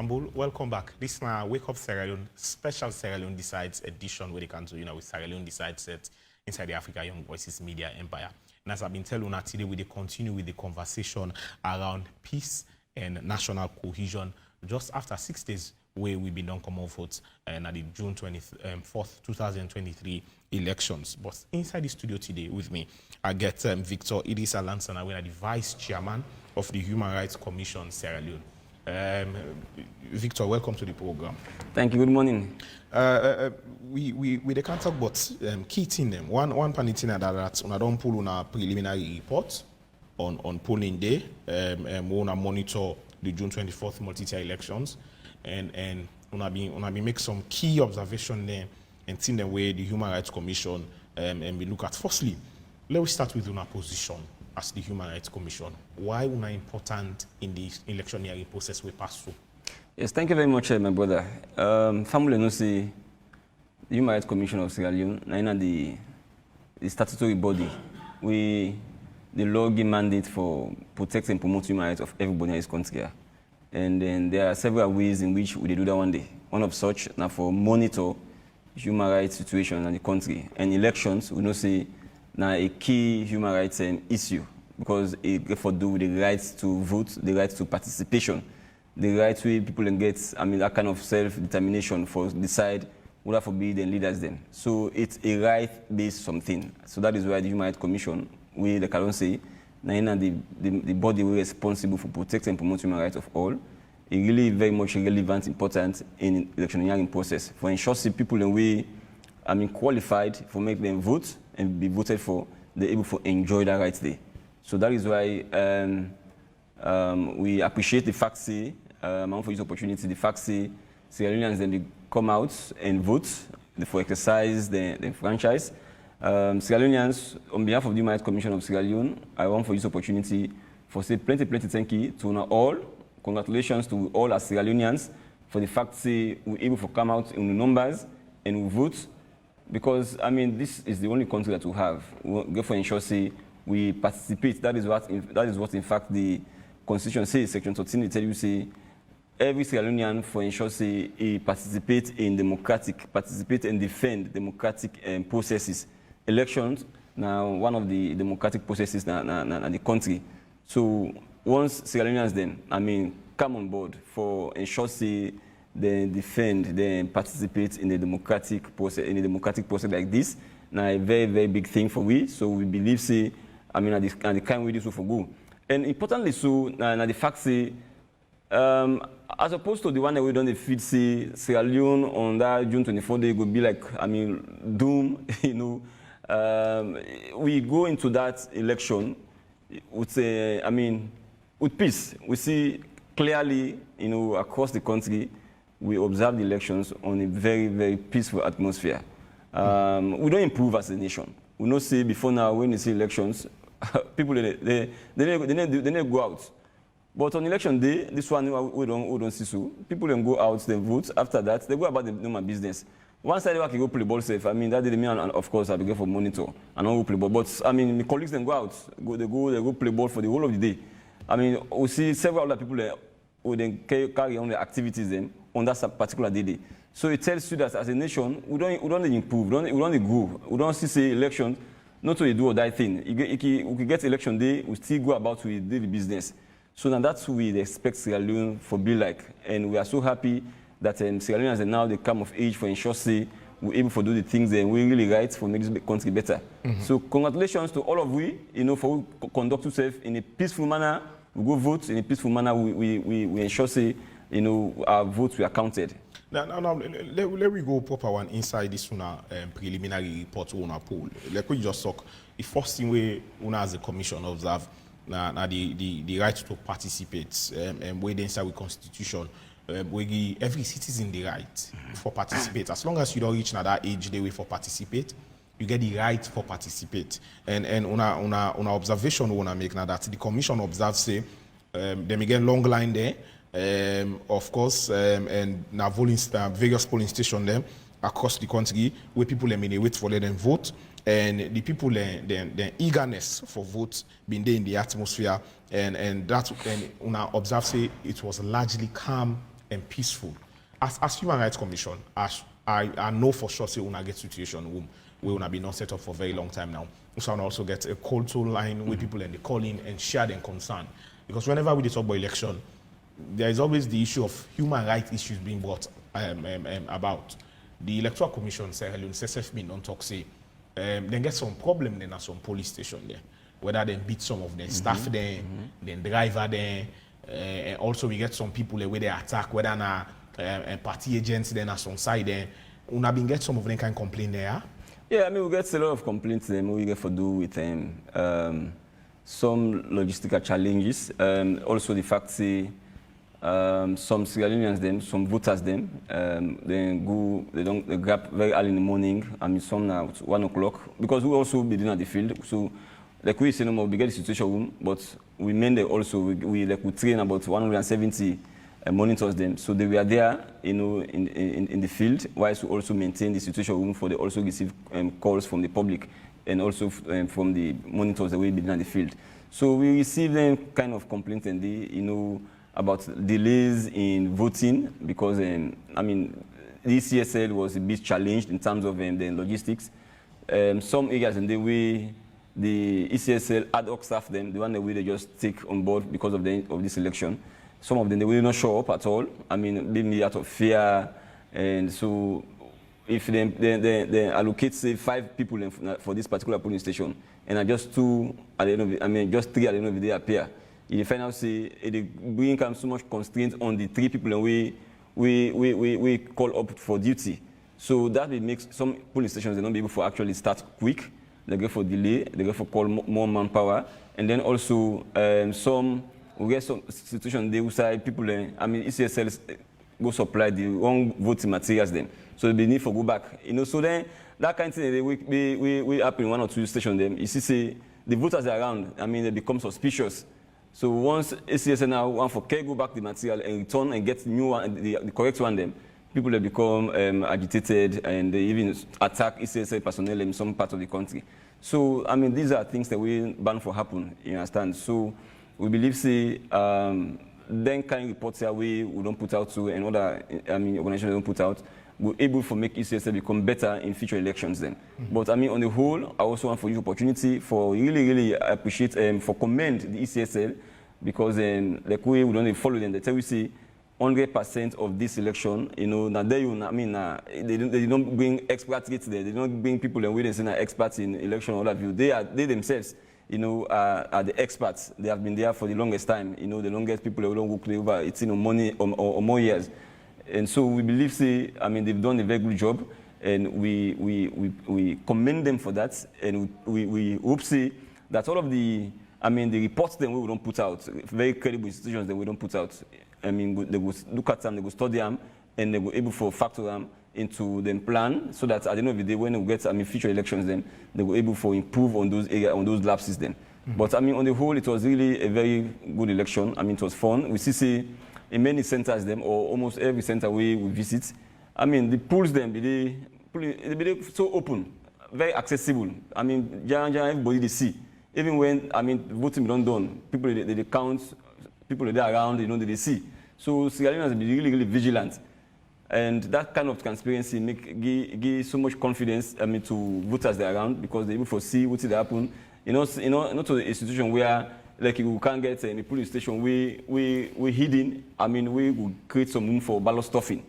Istanbul. Welcome back. This is my Wake Up Sierra Leone, special Sierra Leone Decides edition where they can do, with Sierra Leone Decides set inside the Africa Young Voices Media Empire. And as I've been telling you today, we continue with the conversation around peace and national cohesion just after 6 days where we've been done common votes and at the June 24th, 2023 elections. But inside the studio today with me, I get Victor Idrissa Lansana, we are the Vice Chairman of the Human Rights Commission, Sierra Leone. Victor, welcome to the program. Thank you. Good morning. We can't talk about key thing them. One panel thing that we don't pull on a preliminary report on polling day. We want to monitor the June 24th multi-tier elections, and we make some key observation there and see the way the Human Rights Commission and we look at. Firstly, let's start with our position as the Human Rights Commission. Why are important in the electioneering process we pass through? Yes, thank you very much, my brother. Family no say the Human Rights Commission of Sierra Leone, the statutory body, the law give mandate for protect and promote human rights of everybody in this country. And then there are several ways in which we do that one day. One of such now for monitor human rights situation in the country. And elections, we know say now a key human rights issue because it therefore do with the rights to vote, the rights to participation, the rights where people can get, that kind of self-determination for decide whether for be the leaders then. So it's a right-based something. So that is why the Human Rights Commission, we the Calon say, the body we responsible for protecting and promoting human rights of all, is really very much relevant, important in electioneering process. For ensure people in way, qualified for make them vote and be voted for, they're able to enjoy that right there. So that is why we appreciate the fact say, for this opportunity, the fact say Sierra Leoneans then they come out and vote for exercise the franchise. Sierra Leoneans, on behalf of the Human Rights Commission of Sierra Leone, I want for this opportunity for say plenty thank you to all. Congratulations to all as Sierra Leoneans for the fact say we're able to come out in the numbers and we vote because this is the only country that we have. We go for ensure say we participate. That is what in fact the Constitution says. Section 13 tell you say every Sierra Leonean for ensure say he participate and defend democratic processes. Elections now one of the democratic processes in the country. So once Sierra Leoneans then come on board for ensure say they defend, they participate in the democratic process like this. Now a very big thing for we. So we believe say at the kind we do so for go. And importantly so now the fact say as opposed to the one that we done the feed say Sierra Leone on that June 24th day would be like doom, we go into that election with with peace. We see clearly, across the country, we observe the elections on a very peaceful atmosphere. We don't improve as a nation. We know say before now when you see elections, people they go out. But on election day, this one we don't see so. People then go out, they vote. After that, they go about the normal business. One side they go play ball safe. That did mean, and of course, I be go for monitor and not go play ball. But my colleagues then go out, they go play ball for the whole of the day. We see several other people who then carry on their activities then on that particular day. So it tells you that as a nation, we don't improve, we don't grow. We don't see elections, not to do or that thing. We get election day, we still go about with daily business. So now that's what we expect Sierra Leone for be like. And we are so happy that Sierra Leoneans are now they come of age for ensure say we're able to do the things that we really right for make this country better. So congratulations to all of we, for we conduct ourselves in a peaceful manner, we go vote in a peaceful manner, we ensure say, our votes were counted. Now, let me go proper one inside this preliminary report on our poll. Like we just talk, the first thing we as a commission observe the right to participate and where inside the constitution we give every citizen the right for participate. As long as you don't reach that age they way for participate, you get the right for participate. And on our observation we wanna make now that the commission observes say they may get long line there, of course, and now various polling stations there across the country where people may wait for them vote. And the people, the eagerness for votes being there in the atmosphere, and that, and una observe say it was largely calm and peaceful. As Human Rights Commission, I know for sure say una get situation we una be not set up for a very long time now. So I also get a call to line where people and they call in and share their concern. Because whenever we talk about election, there is always the issue of human rights issues being brought about. The Electoral Commission, Sierra Leone, CSFB don't talk say, then get some problem then at some police station there. Whether they beat some of the staff there, then driver there, and also we get some people where they attack, whether na party agents then at some side there. Una been get some of them kind of complain there. Yeah, I mean we get a lot of complaints we get for do with some logistical challenges. Also the fact say some Sierra Leoneans some voters they grab very early in the morning. I mean some now 1 o'clock because we also be doing at the field. So like we say no more we get the situation room, but we mean that also we train about 170 monitors them. So they were there, in the field, whilst we also maintain the situation room for they also receive calls from the public and also from the monitors that will be in the field. So we receive them kind of complaints and they, about delays in voting because, I mean, the CSL was a bit challenged in terms of the logistics. Some areas in the way the ECSL ad hoc staff them, the one that they just take on board because of this election. Some of them, they will not show up at all. I mean, maybe out of fear. And so if they allocate, say, 5 people for this particular polling station, and just 2 at the end of it, I mean, just 3 at the end of the day appear, in the final say, it bring so much constraint on the 3 people and we call up for duty. So that will make some polling stations, they not be able to actually start quick. They go for delay, they go for call more manpower. And then also, we get some situations they will say people, I mean, ECSL go supply the wrong voting materials then. So they need to go back. So then that kind of thing we happen in 1 or 2 stations them. You see, say the voters are around, I mean, they become suspicious. So once ECSL now want for care go back the material and return and get new one, the correct one them, people they become agitated and they even attack ECSL personnel in some part of the country. So I mean, these are things that we ban for happen, you understand? So we believe, say, then kind of reports here we don't put out to and other organizations don't put out, we're able to make ECSL become better in future elections then. But I mean, on the whole, I also want for you opportunity for really appreciate for commend the ECSL because like we don't follow them. They tell we see 100% of this election, now they don't bring expatriates there. They don't bring people and we don't say experts in election or that. They themselves, are the experts. They have been there for the longest time. The longest people who don't work over 18 or more years. And so we believe, say, I mean, they've done a very good job, and we commend them for that, and we hope, say, that all of the reports that we don't put out, very credible institutions that we don't put out, I mean, they will look at them, they will study them, and they will able to factor them into the plan, so that at the end of the day, when we get future elections, then they will able to improve on those areas, on those lapses then. But I mean, on the whole, it was really a very good election. I mean, it was fun. We see in many centers them, or almost every center we visit, I mean, the polls them, they so open, very accessible. I mean, everybody they see. Even when, I mean, voting don't done, people they count, people that are around, they see. So Sierra Leoneans be really vigilant. And that kind of transparency give so much confidence, I mean, to voters that are around because they able to see what will happen. Not to the institution where like you can't get in the police station, we hidden. I mean, we will create some room for ballot stuffing.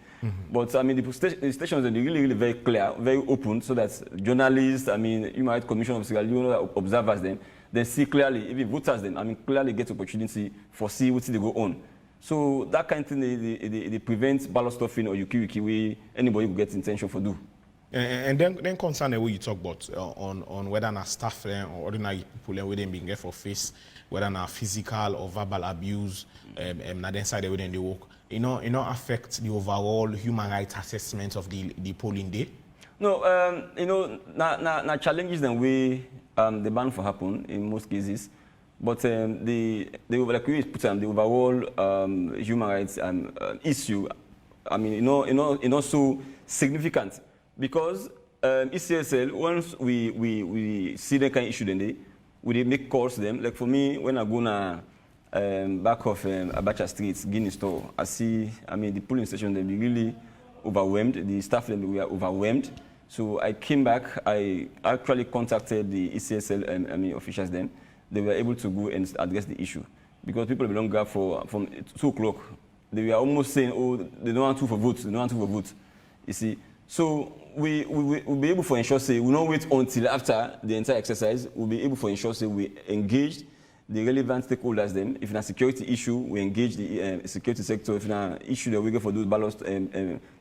But I mean, the stations are really very clear, very open, so that journalists, I mean, Human Rights Commission of Sierra Leone observers them, they see clearly, even voters them, I mean, clearly get opportunity for see what they go on. So that kind of thing, they prevent ballot stuffing or yuki way anybody will get intention for do. And then concern the way you talk about on whether not staff or ordinary people where they being get for face, whether not physical or verbal abuse, not inside where they work, affect the overall human rights assessment of the polling day. No, na challenges that we the ban for happen in most cases. But the like we put the overall human rights issue, I mean, so significant because ECSL once we see that kind of issue, then we make calls to them. Like for me, when I go na back of Abacha Street, Guinea Store. I see, I mean, the polling station, they be really overwhelmed. The staff, they were overwhelmed. So I came back. I actually contacted the HRCSL officials then. They were able to go and address the issue. Because people belong grab from 2 o'clock. They were almost saying, oh, they don't want to for votes, they don't want to for votes. You see? So we'll be able to ensure, say, we'll not wait until after the entire exercise. We'll be able to ensure, say, we engage the relevant stakeholders then. If in a security issue, we engage the security sector. If in an issue that we get for those ballot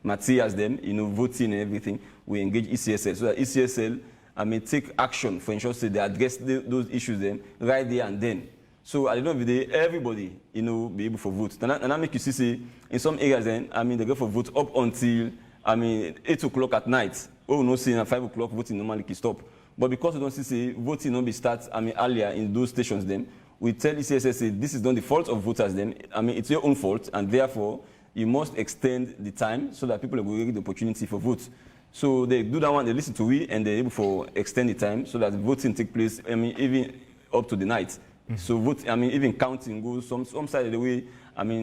materials then, you know, voting and everything, we engage HRCSL. So that HRCSL take action for ensure, say, they address those issues then, right there and then. So at the end of the day, everybody, you know, be able to vote. And I make you see, say, in some areas then, they go for vote up until, 8 o'clock at night. Oh, no, say, at 5 o'clock, voting normally can stop. But because we don't see, say, voting not be start, earlier in those stations then, we tell HRCSL, say, this is not the fault of voters then. It's your own fault, and therefore, you must extend the time so that people will get the opportunity for vote. So they do that one, they listen to we, and they're able to extend the time so that voting take place, even up to the night. So vote, even counting goes some side of the way,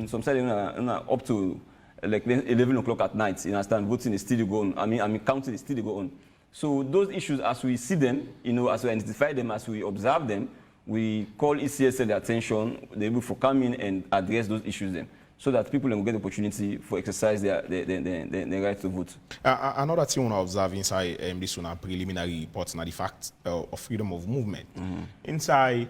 some side up to like 11 o'clock at night. You understand? Voting is still going on. Counting is still going on. So those issues, as we see them, you know, as we identify them, as we observe them, we call HRCSL their attention. They're able to come in and address those issues then, so that people will get the opportunity for exercise their right to vote. Another thing I want to observe inside this one preliminary report now the fact of freedom of movement. Inside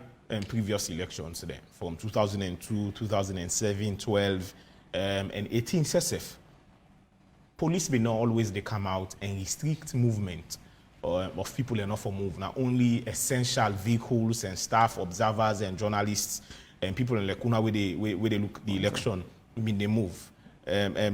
previous elections then, from 2002, 2007, 12, and 18 CSF, police may not always they come out and restrict movement of people enough for move. Now only essential vehicles and staff, observers and journalists and people in Lekuna where they look the election, they move.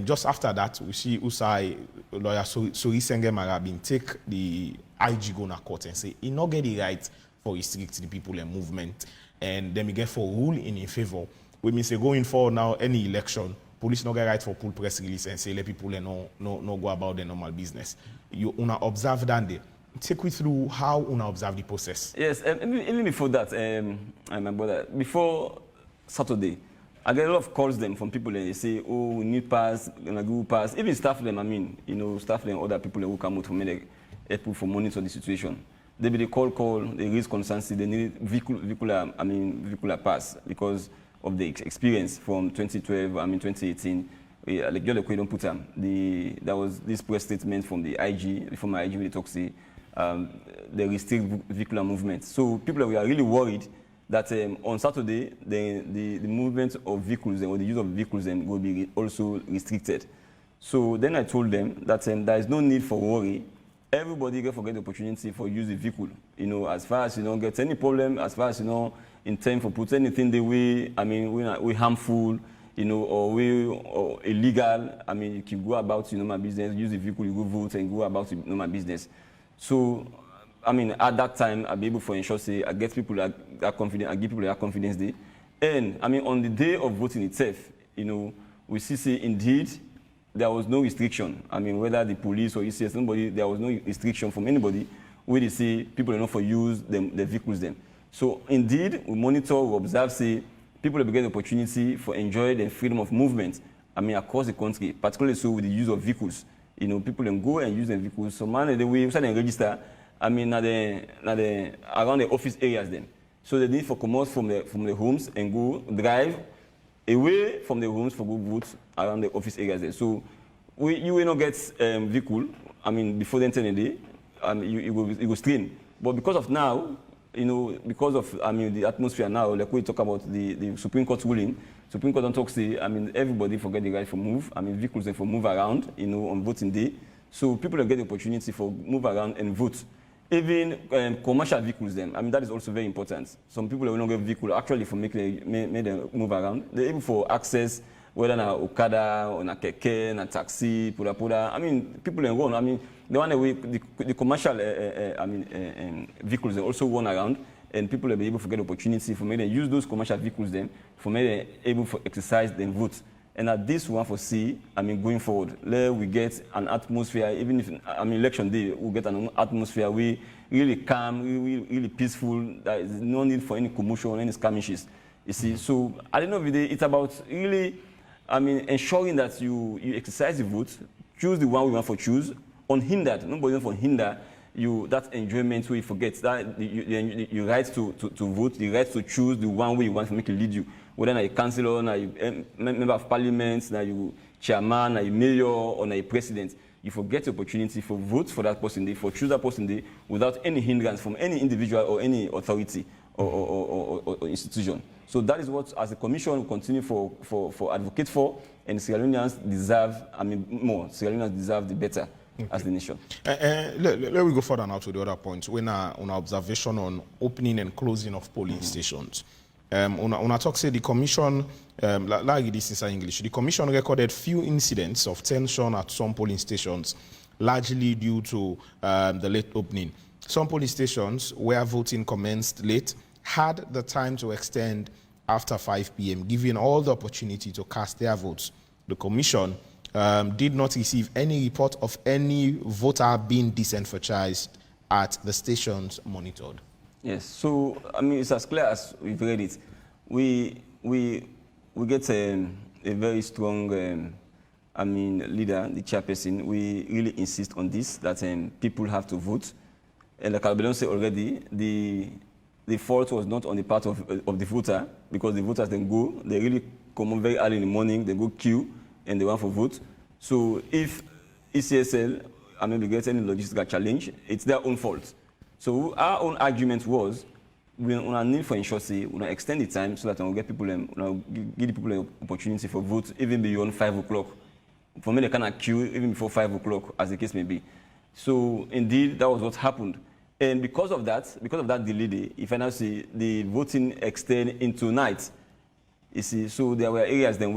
Just after that, we see Usai lawyer Sori Sengemara been take the IG go na court and say he not get the right for restrict the people and movement, and then we get for rule in favor. We mean say going forward now any election, police not get right for pull press release and say let people no go about their normal business. You una observe that day. Take me through how una observe the process. Yes, even before that, I remember that before Saturday, I get a lot of calls them from people and they say, oh, we need pass, Google pass. Even staff them, staff them, other people who come out for me, help for monitor the situation. They be the call, they raise concerns, they need vehicular pass because of the experience from 2012, 2018. Like you don't put them. There was this press statement from the IG, the former IG, with the Toxi, they restrict vehicular movement. So people are really worried that on Saturday, the movement of vehicles or the use of vehicles will be also restricted. So then I told them that there is no need for worry. Everybody can forget the opportunity for use the vehicle. You know, as far as you don't get any problem, as far as you know, in time for put anything the way, we harmful, or illegal. You can go about your normal business, use the vehicle, you go vote and go about your normal business. So, at that time, I'll be able to ensure, say, I get people that confidence, I give people that confidence day. And, on the day of voting itself, we see, say, indeed, there was no restriction. Whether the police or ECS, nobody, there was no restriction from anybody where they say people are not for use the vehicles then. So, indeed, we monitor, we observe, say, people will get the opportunity for enjoy the freedom of movement, across the country, particularly so with the use of vehicles. People can go and use the vehicles. So, man, the way we register, around the office areas then. So they need for come out from the homes and go drive away from the homes for go vote around the office areas then. So you will not get vehicle, before the end of the day, you go strain. But because of now, because of the atmosphere now, like we talk about the Supreme Court ruling, Supreme Court don't talk say, everybody forget the right for move, vehicles they for move around, on voting day. So people will get the opportunity for move around and vote. Even commercial vehicles then, that is also very important. Some people will not get vehicle actually for make them move around. They're able for access, whether na Okada or na keke, na taxi, poda. People can run. The one way the commercial vehicles they also run around, and people will be able to get opportunity for me to use those commercial vehicles then for me to able to exercise and vote. And at this one for see, going forward, we get an atmosphere, even if, election day, we get an atmosphere we really calm, really peaceful. There is no need for any commotion, any skirmishes. You see, so at the end of the day, it's about really, I mean, ensuring that you exercise the vote, choose the one we want for choose, unhindered. Nobody wants for hinder you that enjoyment where you forget that your right to vote, the right to choose the one way you want to make it lead you. Whether you're a councillor, now you member of parliament, now you chairman, now you mayor, or now you president. You forget the opportunity for vote for that person, for choose that person without any hindrance from any individual or any authority or institution. So that is what, as a commission, we continue for advocate for, and Sierra Leoneans deserve, I mean, more. Sierra Leoneans deserve the better as the nation. Let me go further now to the other point. When on our observation on opening and closing of polling stations. Una talk say the commission, like this is in English, the commission recorded few incidents of tension at some polling stations, largely due to the late opening. Some polling stations where voting commenced late had the time to extend after 5 p.m., giving all the opportunity to cast their votes. The commission did not receive any report of any voter being disenfranchised at the stations monitored. Yes, so I mean it's as clear as we've read it. We get a very strong, I mean, leader, the chairperson. We really insist on this that people have to vote, and like Albelon said already, the fault was not on the part of the voter, because the voters then go, they really come on very early in the morning, they go queue and they want for vote. So if HRCSL, I mean, we get any logistical challenge, it's their own fault. So our own argument was, we need for ensuring we extend the time so that we get people, give the people an opportunity for vote even beyond 5 o'clock. For me, they cannot queue even before 5 o'clock, as the case may be. So indeed, that was what happened. And because of that delay, if I now see the voting extend into night, you see, so there were areas then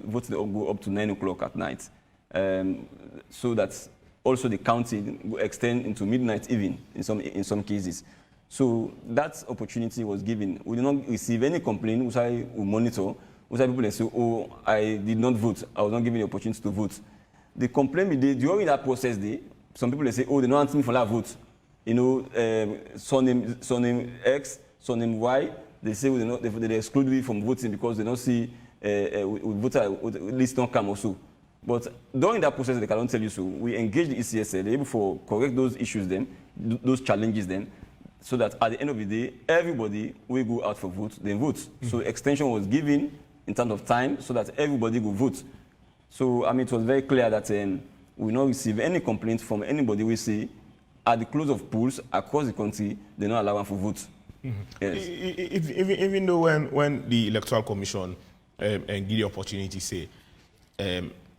voting go up to 9 o'clock at night. So that also the counting will extend into midnight even in some cases. So that opportunity was given. We did not receive any complaint, which I will monitor. Which people say, oh, I did not vote. I was not given the opportunity to vote. The complaint we did during that process, some people say, oh, they don't want me for that vote. You know, surname X, surname Y. They say they exclude me from voting because they don't see voter list don't come also. But during that process, they cannot tell you so. We engage the HRCSL, able to correct those issues then, those challenges then, so that at the end of the day, everybody will go out for vote, then vote. Mm-hmm. So extension was given in terms of time so that everybody will vote. So I mean, it was very clear that we will not receive any complaints from anybody we see at the close of polls across the country, they don't allow them for vote. Mm-hmm. Yes. Even though when the Electoral Commission give the opportunity, say,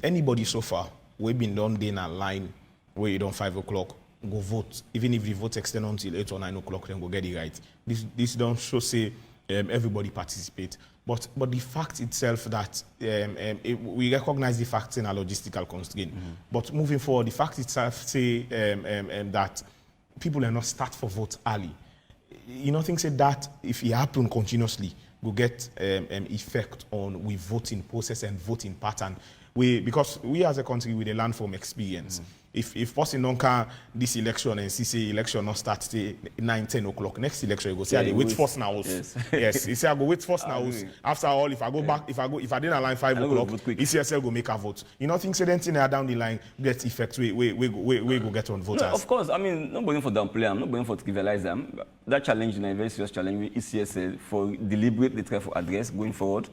anybody so far, we've been done day in a line where you don't 5 o'clock, go vote. Even if the vote extend until 8 or 9 o'clock, then go get it right. This don't show say everybody participate. But the fact itself that we recognize the facts in a logistical constraint. Mm-hmm. But moving forward, the fact itself say that people are not start for vote early. You know, things say that if it happen continuously, will get effect on we voting process and voting pattern. Because we as a country, we learn from experience. Mm-hmm. If person don't can this election and see say election not start say 9, 10 o'clock, next election you go say I dey wait first now. Yes. Yes. You say I go wait first now. After all, if I go back, if I didn't align 5 o'clock, HRCSL go make a vote. You know, things say then down the line get effect we go get on voters. No, of course, I mean, not going for downplay them, not going for trivialize them. That challenge is a very serious challenge with HRCSL for deliberately try for address going forward.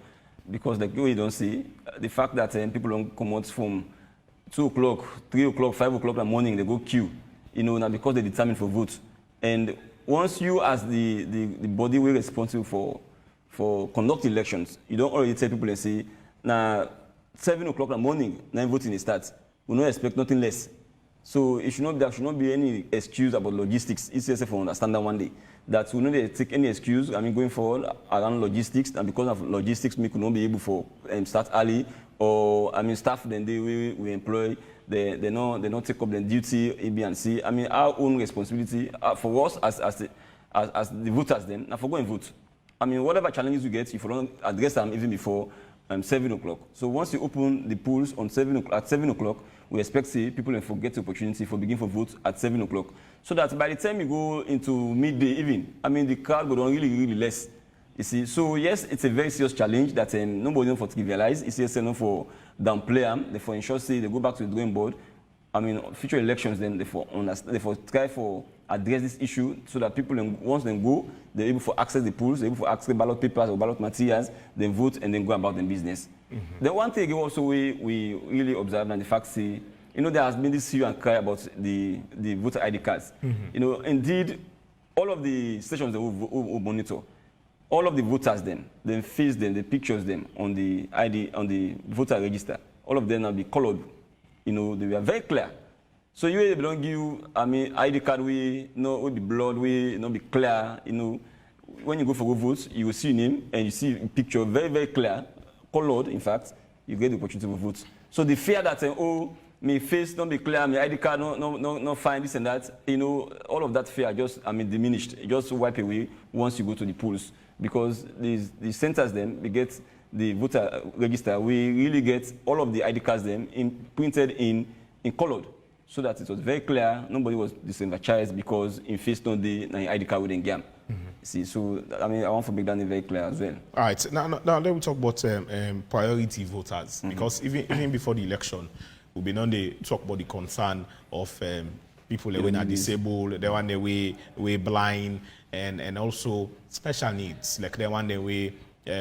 Because like you don't see, the fact that people don't come out from 2 o'clock, 3 o'clock, 5 o'clock in the morning, they go queue, you know, now because they're determined for vote. And once you as the body we're responsible for conduct elections, you don't already tell people and say, now 7 o'clock in the morning, 9 voting starts. We don't expect nothing less. So there should not be any excuse about logistics. HRCSL will understand that one day. That we don't take any excuse, I mean, going forward around logistics, and because of logistics, we could not be able to start early, or, I mean, staff then we employ, they not take up their duty, A, B, and C. I mean, our own responsibility for us as the voters then, now for go and vote. I mean, whatever challenges you get, if you don't address them even before 7 o'clock. So once you open the polls on at 7 o'clock, we expect people and forget the opportunity for begin for vote at 7 o'clock. So that by the time you go into midday even, I mean, the crowd go down really, really less. You see, so yes, it's a very serious challenge that nobody knows for trivialize. ECSL knows for downplay them. Therefore, ensure say they go back to the drawing board. I mean, future elections, then therefore try for address this issue so that people, once they go, they're able to access the polls, they're able to access ballot papers or ballot materials, then vote and then go about their business. The one thing also we really observe and the fact see, you know, there has been this hue and cry about the voter ID cards. You know, indeed, all of the stations that we monitor, all of the voters then face them, the pictures them on the ID, on the voter register, all of them will be colored. You know, they were very clear. So you don't give, I mean, ID card we will be blood, we not be clear. You know, when you go for votes, you will see your name and you see a picture very, very clear, colored. In fact, you get the opportunity to vote. So the fear that oh, my face don't be clear, my ID card no fine, this and that. You know, all of that fear just diminished. It just wipe away once you go to the polls because the centers then we get the voter register. We really get all of the ID cards printed in colored, so that it was very clear. Nobody was disenfranchised because in face don't the ID card wouldn't get. See, so I mean, I want to make that very clear as well. All right, now let me talk about priority voters because even before the election, we've been on the talk about the concern of people that are disabled, they want the way blind, and also special needs, like they want the way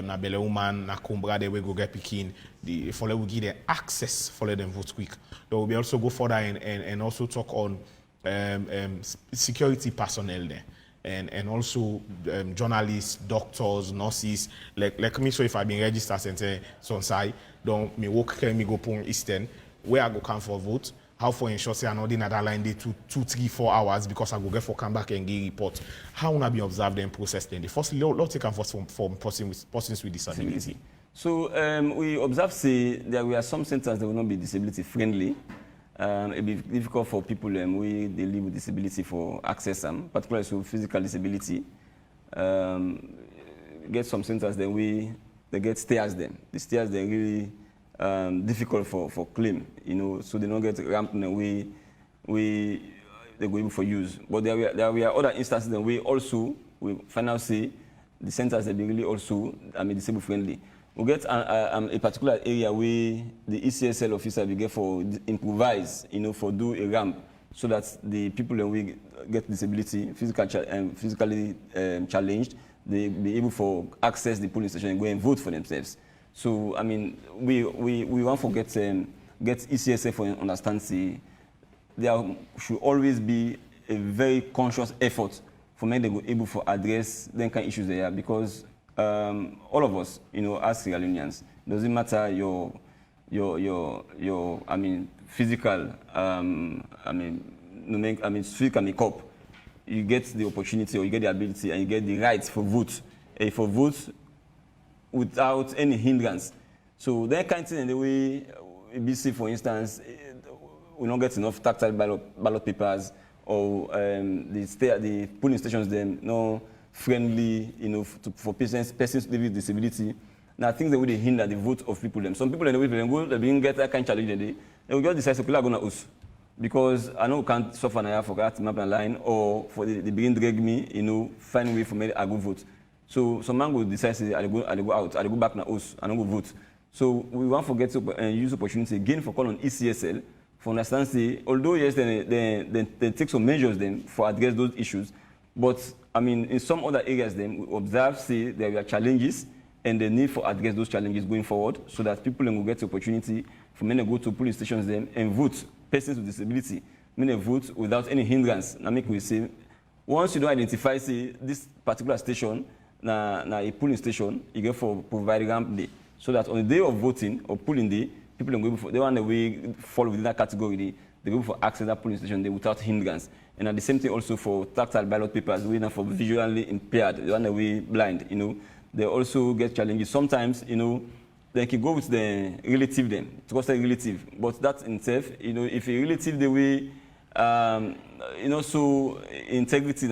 na belle woman, na kumbra, they will go get picking. The follow will give them access, follow them vote quick. They will be also go further and also talk on security personnel there. And also journalists, doctors, nurses, like me. So if I've been registered and so side, don't me walk me go pon Eastern, where I go come for vote. How for ensure say I know the another line day 2, 3, 4 hours because I go get for come back and get report. How will I be observed and processed then? Firstly, let's take first from persons with disability. So we observe say there were some centers that will not be disability friendly. It be difficult for people they live with disability for access them, particularly so physical disability. Get some centers they get stairs then. The stairs they really difficult for claim, you know, so they don't get ramp in a way they go able for use. But there were other instances that we also finally see the centers that be really also disabled friendly. We get a particular area where the ECSL officer will get for improvise, you know, for do a ramp so that the people that we get disability, physically challenged, they be able to access the polling station and go and vote for themselves. So I mean, we want to get ECSL for understand. See, there should always be a very conscious effort for men to be able to address them kind of issues there because all of us, you know, as Sierra Leoneans, doesn't matter your physical physical makeup, you get the opportunity or you get the ability and you get the right for vote. For vote without any hindrance. So that kind of thing in the way BC, for instance, we don't get enough tactile ballot papers or the polling stations them no friendly, you know, for persons with disability. Now things that would hinder the vote of people them. Some people in the way they didn't get that kind of challenge they will just decide to people are gonna us. Because I know we can't suffer now for that map and line or for the begin drag me, you know, find a way for me I go vote. So some man will decide say I go out, I go back na us, I don't go vote. So we want to get to use opportunity again for call on ECSL for understand say although yes they take some measures then for address those issues, but I mean in some other areas then we observe say there are challenges and the need for address those challenges going forward so that people will get the opportunity for many to go to police stations then and vote persons with disability, many vote without any hindrance. Now make we say once you don't identify say this particular station na a polling station, you get for provide ramp day. So that on the day of voting or polling day, people are going for they want the way fall within that category, they go for access that polling station day without hindrance. And at the same thing also for tactile ballot papers, we now for visually impaired, they want the way blind, you know, they also get challenges. Sometimes, you know, they can go with the relative then. It's also a relative. But that in itself, you know, if a relative the way you know, so integrity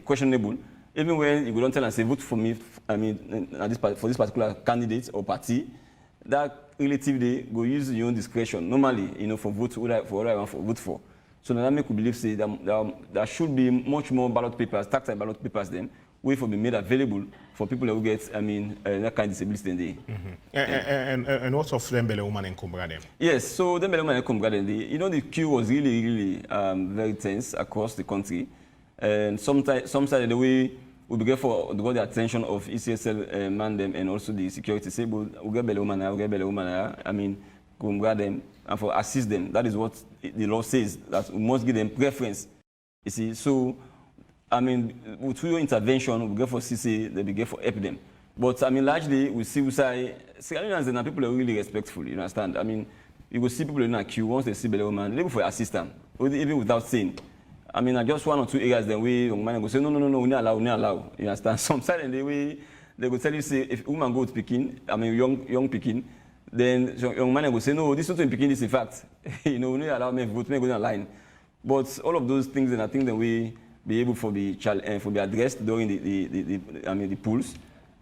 questionable. Even when you don't tell and say vote for me, I mean, for this particular candidate or party, that relative they go use your own discretion. Normally, you know, for what I want to vote for. So now that make we believe say there should be much more ballot papers, tactile ballot papers then, way for be made available for people who get, that kind of disability than they. And what of them belle woman in Kumbrade? Yes, so them belle woman in Kumbrade, the queue was really very tense across the country. And sometimes the way we begin for got the attention of ECSL man them and also the security say, we get belle woman, Kumbrade, and for assist them. That is what the law says, that we must give them preference. You see, so through your intervention, we go for CC, they begin for help them. But largely we see Sierra Leoneans and people are really respectful. You understand? You will see people in a queue once they see belle woman, they look for assistance, even without saying. Just one or two areas, then we young man go say no, we not allow. You understand? Some side and they will tell you say if woman go to Pekin, young Pekin, then young man will say no, this is not in Pekin. This in fact, we not allow me vote, me go down line. But all of those things, and I think that we be able for be addressed during the polls.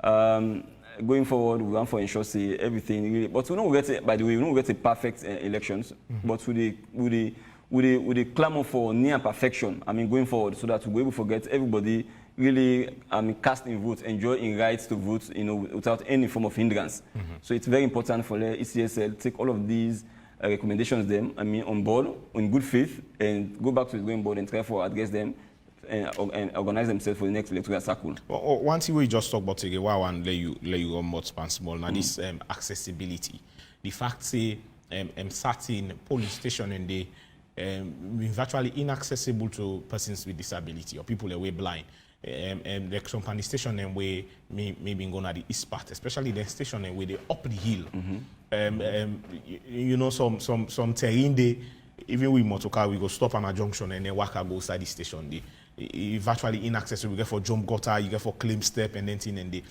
Going forward, we want for ensure say everything really, but we don't get by the way, we don't get a perfect elections, but with the clamor for near perfection. Going forward, so that we will forget everybody really casting votes, enjoying rights to vote, without any form of hindrance. So it's very important for the ECSL take all of these recommendations on board in good faith and go back to the drawing board and try for address them and organize themselves for the next electoral cycle. One thing we just talk about again, and let you run more responsible now. This accessibility, the fact say certain police station and they virtually inaccessible to persons with disability or people away blind. Like some police station and where maybe going at the east part, especially the station and where they up the hill. Some terrain they even with motorcar we go stop on a junction and then walk go outside the station. Virtually inaccessible. You get for jump gutter, you get for claim step and then thing and they.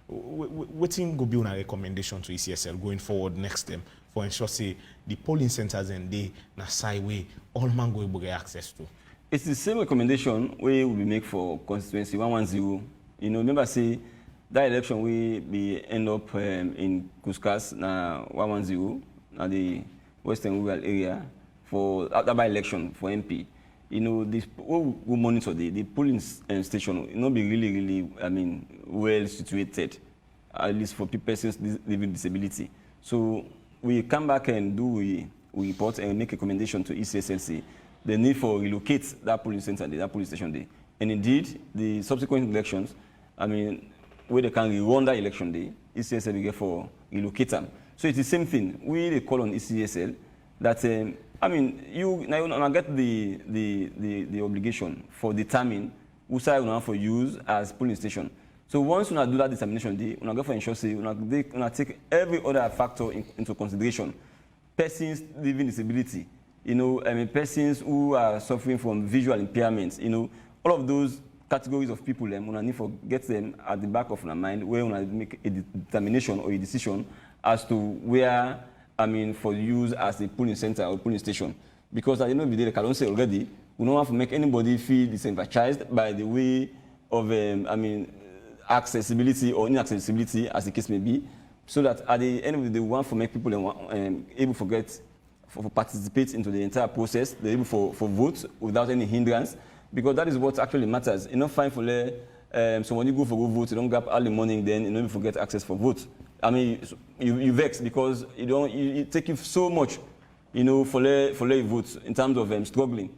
What thing go be on a recommendation to ECSL going forward next time for ensure say the polling centers and they na side way all man go able get access to. It's the same recommendation we will make for constituency 110. Remember say that election we be end up in Kuskas na 110 na the Western Rural area for that by election for MP. This we monitor the polling station not be really well situated, at least for persons living with disability. So we come back and we report and make a recommendation to ECSLC the need for relocate that polling center, that police station day. And indeed, the subsequent elections, where they can rerun that election day, ECSL will get for relocate them. So it's the same thing. We call on ECSL that you now get the obligation for determine who side you want for use as polling station. So once you do that determination, you go for ensure say you take every other factor into consideration. Persons living disability, persons who are suffering from visual impairments, all of those categories of people, we need to get them at the back of our mind where we make a determination or a decision as to where for use as a polling center or polling station. Because at the end of the day, like I don't say already, we don't have to make anybody feel disenfranchised by the way of accessibility or inaccessibility, as the case may be, so that at the end of the day, we want to make people able to get for participate into the entire process, they're able for vote without any hindrance, because that is what actually matters. It's not fine for so when you go vote, you don't grab early morning, then you don't forget access for vote. You vex because it takes you so much, for vote in terms of struggling.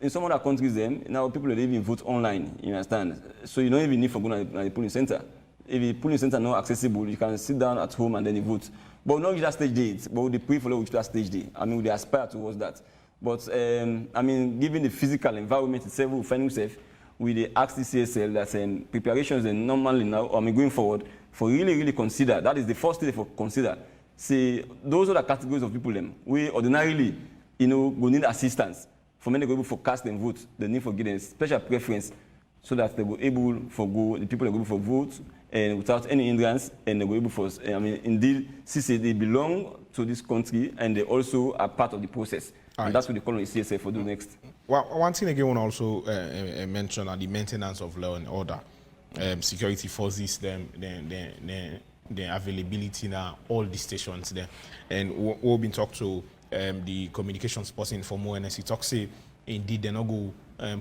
In some other countries, now people are even vote online. You understand? So you don't even need to go to the polling center. If the polling center is not accessible, you can sit down at home and then you vote. But not just stage date, but they pray for which stage day. They aspire towards that. But given the physical environment itself, we find ourselves, we ask the CSL that preparations and normally now, going forward, for really consider. That is the first thing for consider. Say those are the categories of people we ordinarily, will need assistance. For many people for cast and vote, they need for getting special preference so that they will able for go. The people are able for vote and without any hindrance, and they will able for. Indeed, CC they belong to this country and they also are part of the process. And that's what they call on CSA for the next. Well, one thing again, I want to also mention are the maintenance of law and order, security forces, the availability now, all the stations there, and we've been talking to the communications person for more NSC talk say indeed they not go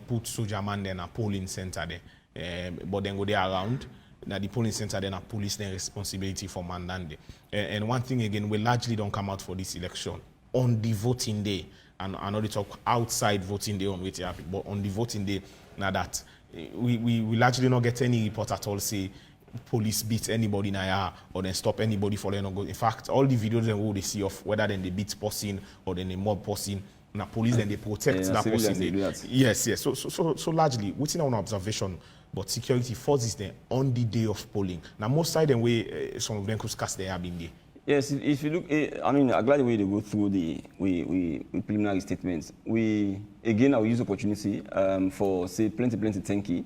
put soldier man there in a polling center there, but then go there around. Now the polling center then a police then responsibility for mandate. And one thing again, we largely don't come out for this election on the voting day. And I know they talk outside voting day on which happen, but on the voting day, now that we largely not get any report at all say police beat anybody now or then stop anybody for them. In fact, all the videos they see of whether then they beat person or then they mob person, now police then they protect that person. Yes. So largely, within our observation, but security forces them on the day of polling. Now most side and way some of them could cast they have been there. Yes, if you look, I mean, I'm glad the way they go through the preliminary statements. We again, I will use opportunity for say plenty thank you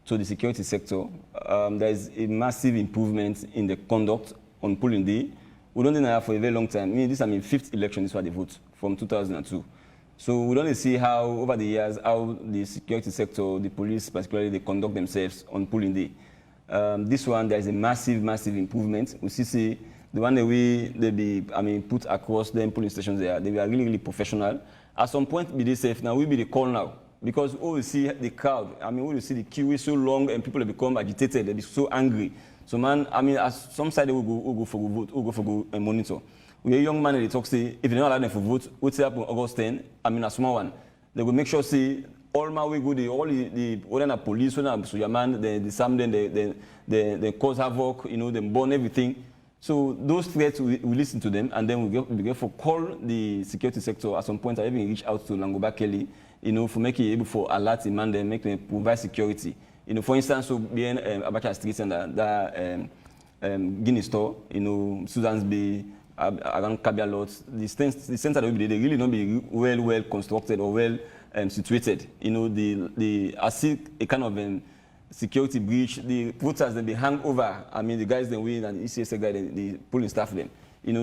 to the security sector. There is a massive improvement in the conduct on polling day. We don't know for a very long time. I mean, this is my fifth election. This was the vote from 2002. So we don't see how over the years how the security sector, the police particularly, they conduct themselves on polling day. This one there is a massive improvement. We see the one that they be put across the polling stations there. They were really professional. At some point, be they safe. Now we be the call now. Because we see the crowd, we see the queue is so long and people have become agitated, they be so angry. So man, as some side they will go for a vote, go for a monitor. We a young man they talk say, if they don't allow them for vote, what's up on August 10, a small one. They will make sure say all my way good, all the whether police, whether soldier man, they disarm them, they cause havoc, they burn everything. So those threats, we listen to them, and then we get for call the security sector at some point. I even reach out to Langoba Kelly, for making able for alert demand and make them provide security. For instance, so being Abacha Street and that Guinea store, Susan's Bay, around Kabia lots, the center that they really not be well constructed or well situated. I see a kind of security breach. The voters then be hang over. The guys then win and the ECSL guy, the polling staff them.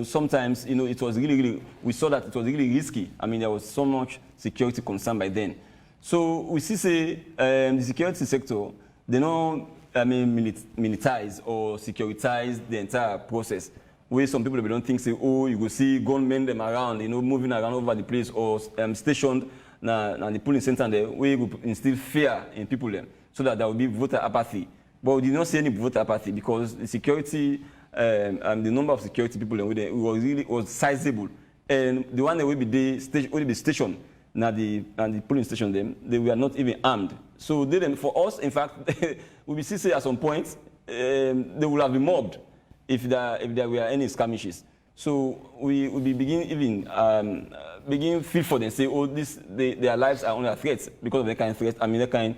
Sometimes, it was really, we saw that it was really risky. There was so much security concern by then. So we see, say, the security sector, they don't, militarize or securitize the entire process. Where some people don't think, say, oh, you go see gunmen them around, moving around over the place or stationed na the polling center there, where you go instill fear in people them, so that there will be voter apathy. But we did not see any voter apathy because the security, the number of security people was sizable, and the one that will be stationed now the polling station them, they were not even armed. So for us, in fact, we will see at some point they will have been mobbed if there were any skirmishes. So we begin feel for them, say, oh, their lives are under threat because of that kind of threat. That kind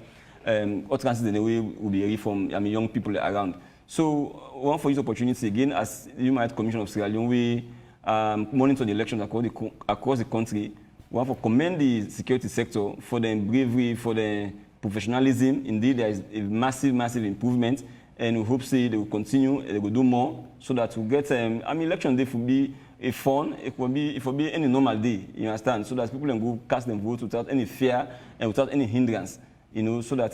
utterances in a way will be ready from young people around. So we want for this opportunity again, as the Human Rights Commission of Sierra Leone, we monitor the elections across the country. We want to commend the security sector for their bravery, for their professionalism. Indeed, there is a massive improvement, and we hope say they will continue, they will do more, so that we get. Election day will be a fun. It will be any normal day. You understand? So that people can go cast their vote without any fear and without any hindrance. So that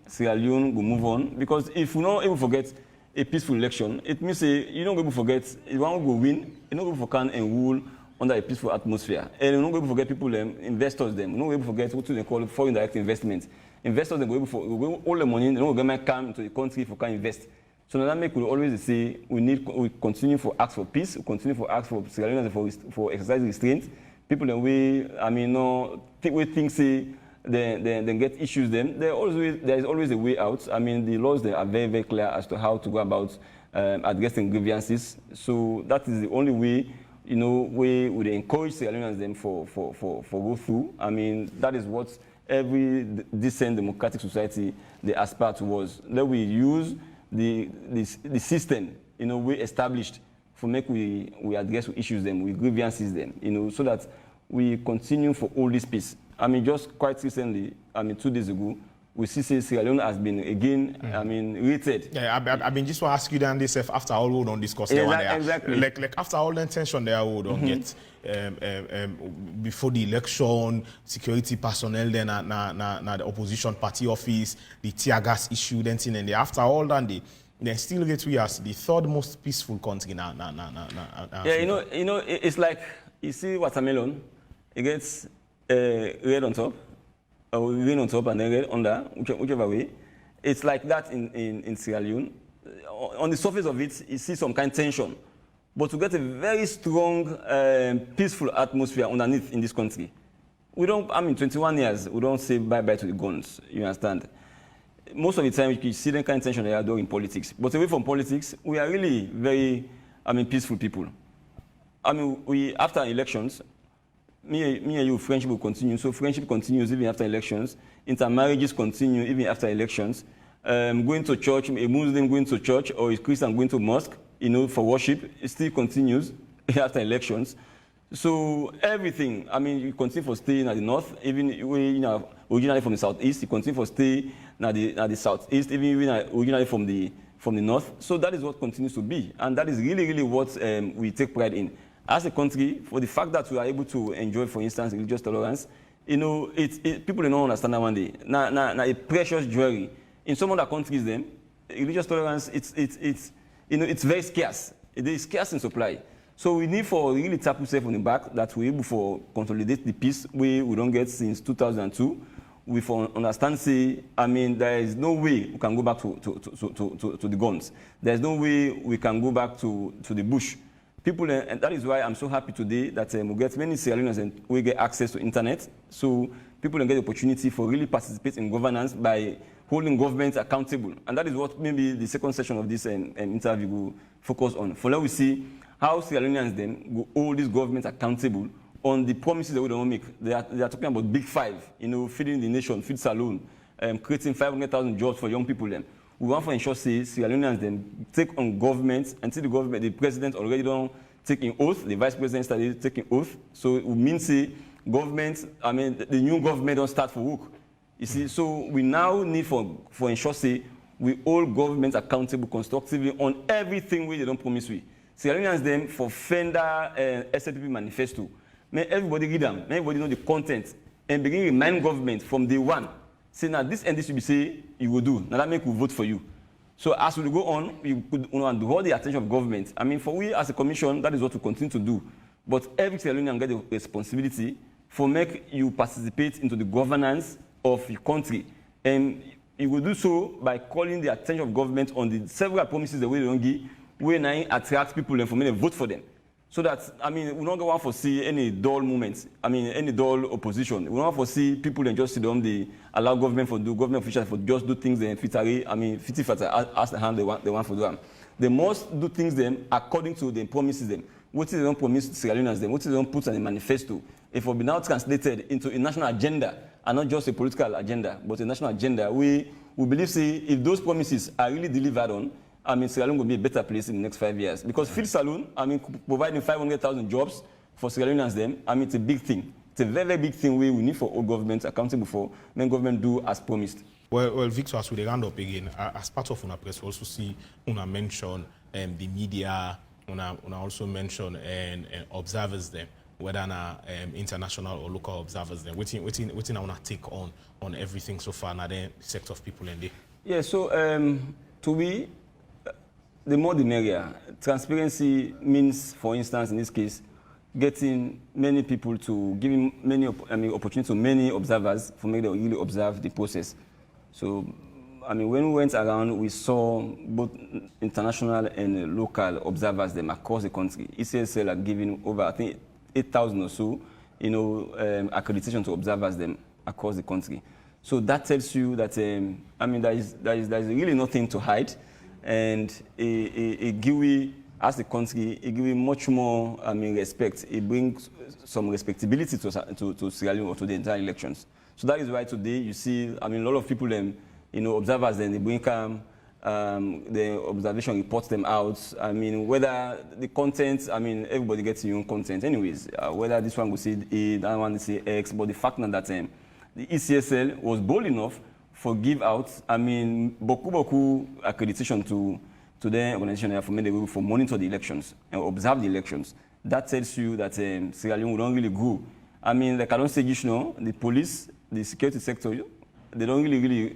Sierra Leone will move on. Because if we not able to forget a peaceful election, it means you don't able to forget if one will win, you don't able to can and rule under a peaceful atmosphere. And you don't able to forget people, investors them. You don't able to forget what they call foreign direct investment. Investors they go able for all the money, they don't come into the country for can invest. So now that make we always say we continue for ask for peace, we continue for ask for Sierra Leoneans for exercise restraint. People then we think say then get issues them. There is always a way out. The laws there are very clear as to how to go about addressing grievances. So that is the only way, we would encourage Sierra Leoneans them for go through. That is what every decent democratic society they aspire towards. That we use the system, we established for make we address issues them, we grievances them, so that we continue for all this peace. Just quite recently, 2 days ago, we see Sierra Leone has been again, rated. Yeah, I've been just want to ask you then this after all we don't discuss exactly. Like after all the tension there we don't get before the election, security personnel then na the opposition party office, the tear gas issue, then thing, and after all that they still get we as the third most peaceful country now. Yeah, it's like you see watermelon, it gets red on top, rain on top and then rain under, whichever way. It's like that in Sierra Leone. On the surface of it, you see some kind of tension. But to get a very strong, peaceful atmosphere underneath in this country, we don't, 21 years, we don't say bye-bye to the guns, you understand? Most of the time, you see that kind of tension they are doing in politics. But away from politics, we are really very, peaceful people. After elections, me and you, friendship will continue. So friendship continues even after elections. Intermarriages continue even after elections. Going to church, a Muslim going to church or a Christian going to mosque, for worship, it still continues after elections. So everything, you continue for staying at the north, even originally from the southeast, you continue for stay at the southeast, even originally from the north. So that is what continues to be, and that is really, really what we take pride in. As a country, for the fact that we are able to enjoy, for instance, religious tolerance, people don't understand that one day. Now a precious jewelry. In some other countries, then religious tolerance, it's very scarce. It is scarce in supply. So we need for really tap yourself on the back that we're able to consolidate the peace we don't get since 2002. We understand, there is no way we can go back to the guns. There's no way we can go back to the bush. People, and that is why I'm so happy today that we get many Sierra Leoneans and we get access to internet. So people can get the opportunity for really participate in governance by holding government accountable. And that is what maybe the second session of this interview will focus on. For now, we see how Sierra Leoneans then will hold this government accountable on the promises that we don't make. They are talking about Big Five, feeding the nation, feed saloon, creating 500,000 jobs for young people. Then we want to ensure Sierra Leoneans then take on government until the president already don't take an oath. The vice president started taking oath. So it means government, the new government don't start for work. You see, so we now need for ensure we hold government accountable constructively on everything they don't promise we. Sierra Leoneans them for Fender SLPP manifesto. May everybody read them, may everybody know the content, and begin to remind government from day one. Say now this and this will be say you will do. Now that make we vote for you. So as we go on, we could draw the attention of government. For we as a commission, that is what we continue to do. But every Sierra Leonean get the responsibility for make you participate into the governance of your country. And you will do so by calling the attention of government on the several promises that we don't give, we now attract people and for me to vote for them. So that, we don't want to see any dull movements, any dull opposition. We don't want to see people and just sit down, they allow government officials for just do things and fitty-fatter, ask the hand they want for them. They must do things them according to the promises them. What is they don't promise Sierra Leoneans them, what is they don't put on the manifesto. If it will be now translated into a national agenda, and not just a political agenda, but a national agenda, we believe, if those promises are really delivered on, Sierra Leone will be a better place in the next 5 years. Because Field Saloon, providing 500,000 jobs for Sierra Leoneans them, it's a big thing. It's a very, very big thing we need for all governments accountable for, when government do as promised. Well, Victor, as we round up again, as part of una press, we also see una mention the media, una also mention observers them, whether international or local observers them. Waiting I wanna take on everything so far, now the sector of people in there. Yeah, so to me, the more the merrier. Transparency means, for instance, in this case, getting many people to giving many opportunity to many observers for make them really observe the process. So, when we went around, we saw both international and local observers them across the country. HRCSL are giving over, I think, 8,000 or so, accreditation to observers them across the country. So that tells you that there is really nothing to hide. And it gives as a country, it gives much more respect. It brings some respectability to Sierra Leone or to the entire elections. So that is why today you see, a lot of people observers then they bring the observation reports them out. Whether the content, everybody gets their own content anyways. Whether this one will say A, that one will say X, but the fact that the HRCSL was bold enough for give out, beaucoup accreditation to the organization for me for monitor the elections and observe the elections. That tells you that Sierra Leone don't really grow. Like I don't say, the police, the security sector, they don't really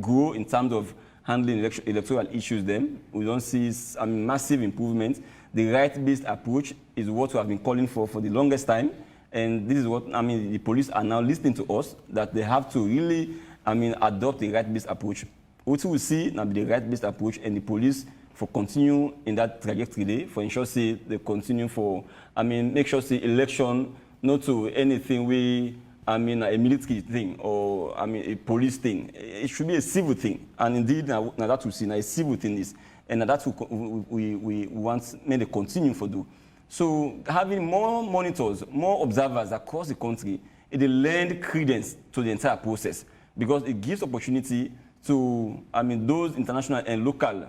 grow in terms of handling electoral issues. Then we don't see massive improvement. The right-based approach is what we have been calling for the longest time, And this is what, the police are now listening to us, that they have to really, adopt the right-based approach. What we see now be the right-based approach, and the police for continue in that trajectory there, for ensure say they continue for, make sure say election not to anything we, a military thing or a police thing. It should be a civil thing, and indeed now that we see now a civil thing is, and that's what we want me to continue for do. So having more monitors, more observers across the country, it lend credence to the entire process, because it gives opportunity to those international and local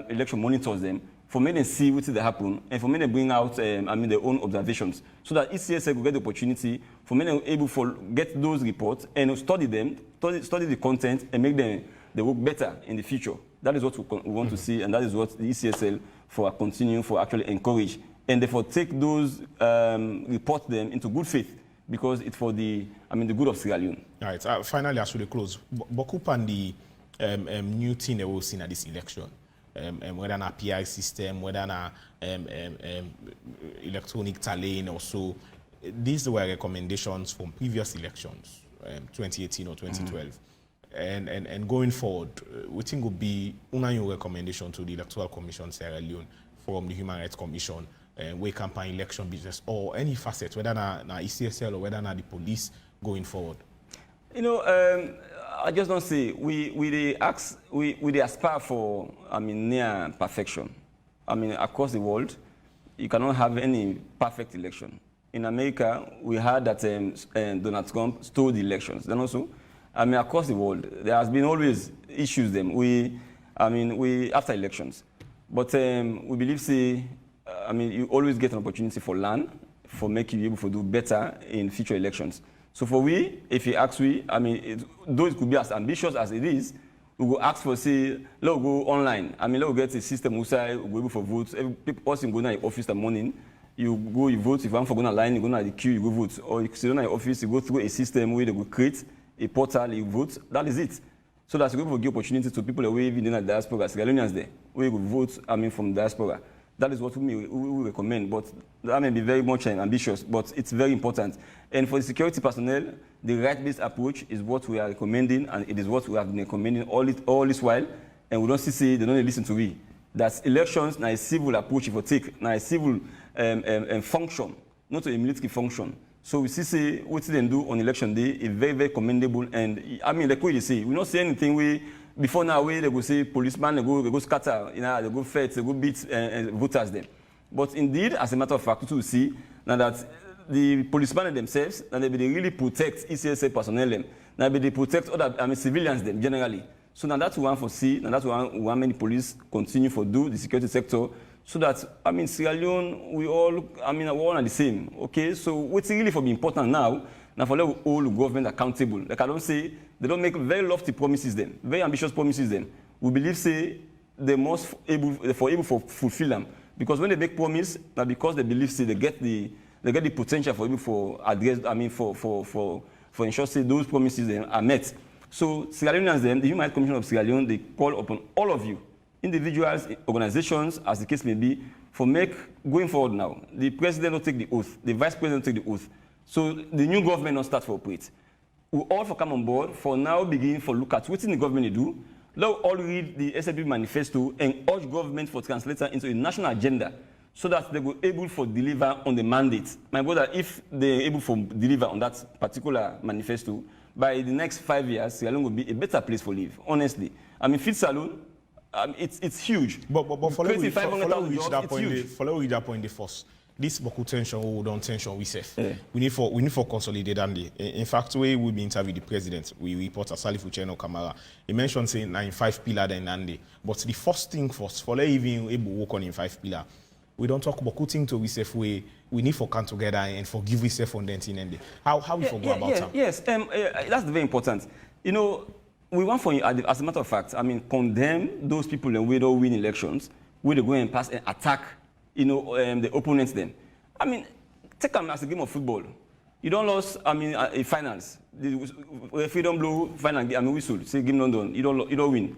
election monitors them, for me to see what they happen, and for me to bring out their own observations, so that ECSL will get the opportunity for me to able to get those reports and study them, study the content, and make them they work better in the future. That is what we want to see, and that is what the ECSL for continue for actually encourage, and therefore take those report them into good faith, because it's for the the good of Sierra Leone. All right. Finally, as we close, Bokup and the new thing that we'll see at this election. Whether an API system, whether an electronic tallying or so. These were recommendations from previous elections, 2018 or 2012. And going forward, we think would be una recommendation to the Electoral Commission Sierra Leone from the Human Rights Commission, way campaign election business, or any facet, whether na ECSL or whether na the police going forward. I just don't say we aspire for near perfection. Across the world, you cannot have any perfect election. In America, we heard that Donald Trump stole the elections. Then also, across the world, there has been always issues them. After elections, but we believe you always get an opportunity for learn, for making you able to do better in future elections. So for we, if you ask we, though it could be as ambitious as it is, we will ask for, say, let's go online. Let's get a system where we go able for votes. Every person go to the office in the morning, you go, you vote. If you want to go to the line, you go to the queue, you go vote. Or if you sit in the office, you go through a system where they will create a portal, you vote. That is it. So that's going to give opportunity to people who live in the diaspora, Sierra Leoneans there, where you vote, from diaspora. That is what we recommend, but that may be very much ambitious, but it's very important. And for the security personnel, the right-based approach is what we are recommending, and it is what we have been recommending all this while, and we don't see they don't listen to we. That's elections, now a civil approach if you take, now a civil function, not a military function. So we see what they do on election day is very, very commendable, and like what you say, we don't say anything before now, they go say policemen, they go scatter, they go fight, they go beat voters them. But indeed, as a matter of fact, we see now that the policemen themselves, now they really protect ECSL personnel them, now they protect other civilians them generally. So now that's one for see, now that's one many police continue for do the security sector, so that Sierra Leone we all we're all are the same. Okay, so what's really for be important now for let all government accountable. Like I don't say they don't make very lofty promises then, very ambitious promises then. We believe say they must able for fulfill them. Because when they make promise, now because they believe say they get the potential for able for address, for ensure say those promises are met. So Sierra Leoneans then, the Human Rights Commission of Sierra Leone, they call upon all of you, individuals, organizations, as the case may be, for going forward now. The president will take the oath, the vice president will take the oath. So the new government will start for operate. We all for come on board for now begin for look at what the government do. Let all read the SLP manifesto and urge government for translate into a national agenda so that they will able for deliver on the mandate. My brother, if they're able to deliver on that particular manifesto, by the next 5 years, Sierra Leone will be a better place for live, honestly. Fit alone, it's huge. But follow reach that point the first. This Boku tension or don't tension we safe. Yeah. We need for consolidate and in fact we will be interviewed the president. We report as Salif Ucheno Kamara. He mentioned saying 5 pillar then Nande. But the first thing first, for even able to work on in 5 pillar. We don't talk about cutting to we safe we need for come together and forgive we safe on that in How we forgo about that? Yes, that's very important. We want for as a matter of fact, condemn those people and we don't win elections, where they go and pass and attack the opponents then. Take them as a game of football. You don't lose, a finals. The referee don't blow final, whistle, say game not done. You don't win.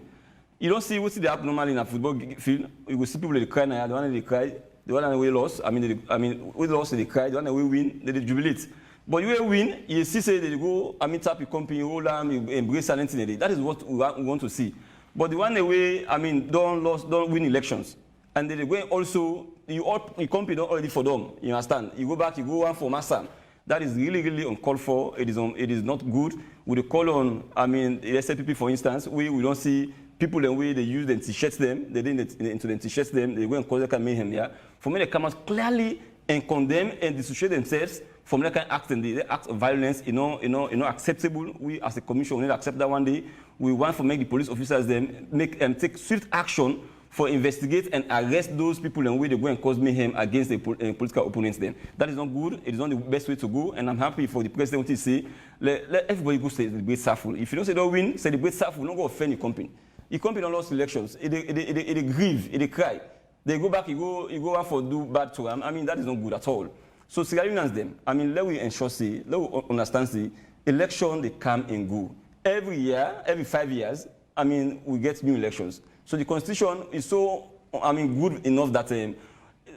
You don't see what's the happen normally in a football field. You will see people they cry now, the one they cry. The one that we lost, we lost, they cry. The one that we win, they jubilate. But you win, you see, say they go, tap your company, hold them, embrace anything. That is what we want to see. But the one that we, don't win elections. And they go also, you compete already for them, you understand? You go back, you go on for Massam. That is really, really uncalled for. It is not good. With the call on, the SLPP, for instance, we don't see people the way they use them t-shirts them, they didn't into them t-shirts them, they go and cause that kind of mayhem, yeah? For me, they come out clearly and condemn and dissociate themselves from that kind of act, and the act of violence, acceptable. We as a commission will not accept that one day. We want to make the police officers then take swift action for investigate and arrest those people and way they go and cause mayhem against the political opponents then. That is not good. It is not the best way to go. And I'm happy for the president to say, let everybody go celebrate SAFU. If you don't say don't win, celebrate SAFU, don't go offend your company. Your company don't lost elections. It grieve, it cry. They go back, you go out for do bad to them. That is not good at all. So Sierra Leoneans them, let we ensure, let we understand, election, they come and go. Every year, every 5 years, we get new elections. So the constitution is so, good enough that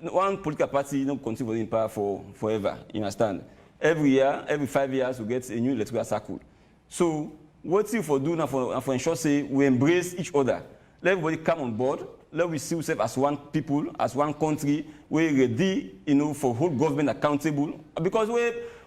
one political party don't continue in power forever. You understand? Every year, every 5 years, we get a new electoral cycle. So what we for do now for ensure we embrace each other. Let everybody come on board. Let we see ourselves as one people, as one country. We're ready, for whole government accountable. Because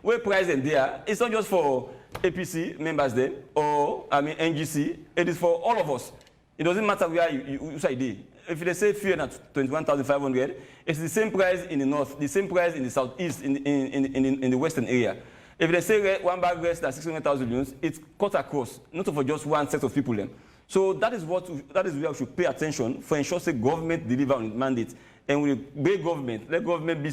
we're present there. It's not just for APC members there or NGC. It is for all of us. It doesn't matter where you say it. If they say fuel at 21,500, it's the same price in the north, the same price in the southeast, in the western area. If they say one bag rest at 600,000 units, it's cut across, not for just one set of people. Then. So that is where we should pay attention for ensure the government deliver on its mandate. And with the government, let government be,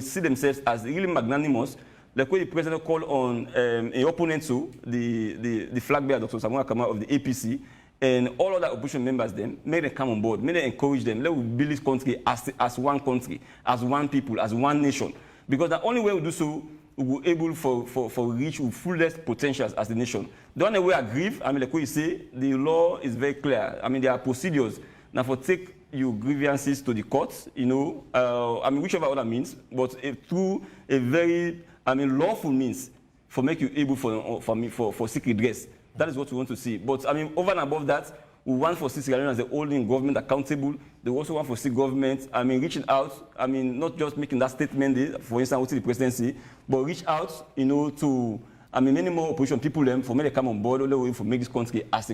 see themselves as really magnanimous. Like when the president called on an opponent to the flag bearer, Dr. Samuel Kama of the APC, and all other opposition members then, make them come on board, make them encourage them, let us build this country as one country, as one people, as one nation. Because the only way we do so, we will be able for reach our fullest potentials as a nation. The only way I grieve, like we say, the law is very clear. There are procedures. Now for take your grievances to the courts, whichever other means, but through a very, lawful means for make you able for seek redress. That is what we want to see. But over and above that, we want for Sierra Leone as the holding government accountable. They also want for see government, reaching out, not just making that statement, for instance, with the presidency, but reach out, to, many more opposition people for me to come on board, all the way for make this country, as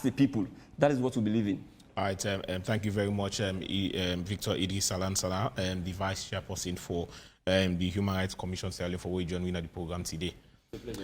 the people. That is what we believe in. All right, thank you very much, Victor Idrissa Lansana, the Vice Chairperson for the Human Rights Commission, for joining the program today.